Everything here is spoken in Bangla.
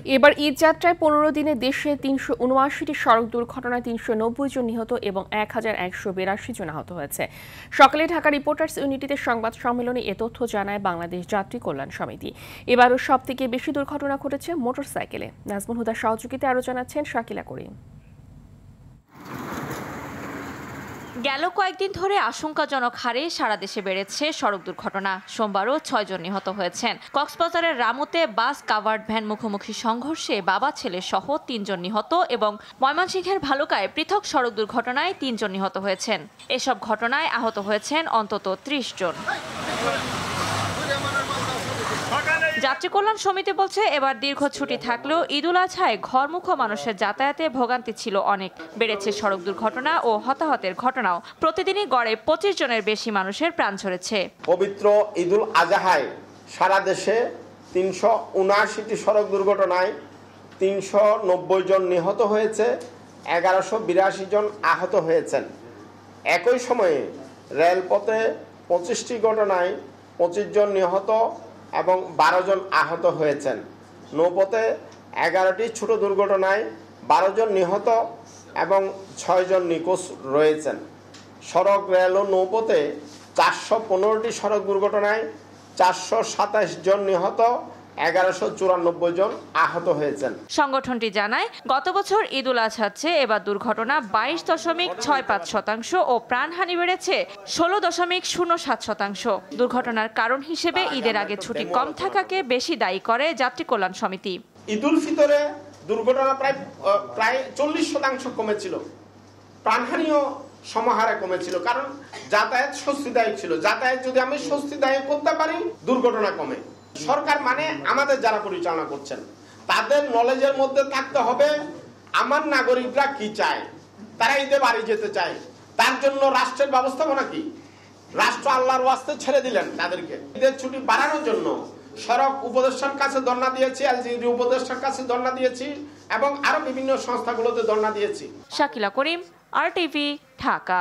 এবার ঈদ যাত্রায় 15 দিনে দেশে 379টি সড়ক দুর্ঘটনায় 390 জন নিহত এবং 1182 জন আহত হয়েছে। সকালে ঢাকা রিপোর্টার্স ইউনিটিতে সংবাদ সম্মেলনে এ তথ্য জানায় বাংলাদেশ যাত্রী কল্যাণ সমিতি। এবারও সবথেকে বেশি দুর্ঘটনা ঘটেছে মোটরসাইকেলে। নাজমুল হুদার সহযোগিতায় আরও জানাচ্ছেন শাকিলা করিম। গেল কয়েকদিন ধরে আশঙ্কাজনক হারে সারা দেশে বেড়েছে সড়ক দুর্ঘটনা। সোমবারও 6 জন নিহত হয়েছেন। কক্সবাজারের রামুতে বাস কাভার্ড ভ্যান মুখোমুখি সংঘর্ষে বাবা ছেলে সহ 3 জন নিহত এবং ময়মনসিংহের ভালুকায় পৃথক সড়ক দুর্ঘটনায় 3 জন নিহত হয়েছেন। এসব ঘটনায় আহত হয়েছেন অন্তত 30 জন। যাত্রী কল্যাণ সমিতি বলছে, এবার দীর্ঘ ছুটি থাকলেও ঈদুল আজহায় ঘরমুখো মানুষের যাতায়াতে ভোগান্তি ছিল অনেক। বেড়েছে সড়ক দুর্ঘটনা ও হতাহতের ঘটনাও। প্রতিদিনই গড়ে 25 জনের বেশি মানুষের প্রাণ ঝরেছে। পবিত্র ঈদুল আজহায় সারা দেশে 379টি সড়ক দুর্ঘটনায় 390 জন নিহত হয়েছে, 1182 জন আহত হয়েছেন। একই সময়ে রেলপথে 25টি ঘটনায় 25 জন নিহত এবং 12 জন আহত হয়েছেন। নৌপথে 11টি ছোট দুর্ঘটনায় 12 জন নিহত এবং 6 জন নিখোঁজ রয়েছেন। সড়ক, রেল ও নৌপথে 415টি সড়ক দুর্ঘটনায় 427 জন নিহত, 1194 জন আহত হয়েছেন। সংগঠনটি জানায়, গত বছর ঈদুল আজহার চেয়ে এবার দুর্ঘটনা 22.65% ও প্রাণহানি বেড়েছে 16.07%। দুর্ঘটনার কারণ হিসেবে ঈদের আগে ছুটি কম থাকাকে বেশি দায়ী করে যাত্রী কল্যাণ সমিতি। ঈদুল ফিতরে দুর্ঘটনা প্রায় 40% কমেছিল, প্রাণহানিও সমাহারে কমেছিল, কারণ যাতায়াত স্বস্তিদায়ক ছিল। যাতায়াত যদি আমি স্বস্তিদায়ক করতে পারি, দুর্ঘটনা কমে। সরকার মানে আমাদের যারা পরিচালনা করছেন, তাদের নলেজের মধ্যে থাকতে হবে আমার নাগরিকরা কি চায়। তারা ঈদে বাড়ি যেতে চায়, তার জন্য রাষ্ট্রের ব্যবস্থাপনা কি? রাষ্ট্র আল্লাহর ওয়াস্তে ছেড়ে দিলেন তাদেরকে। ঈদের ছুটি বাড়ানোর জন্য সড়ক উপদেষ্টার কাছে ধর্ণা দিয়েছি, এলজিডি উপদেষ্টার কাছে ধর্ণা দিয়েছি এবং আরো বিভিন্ন সংস্থাগুলোতে ধর্ণা দিয়েছি। শাকিলা করিম, RTV, ঢাকা।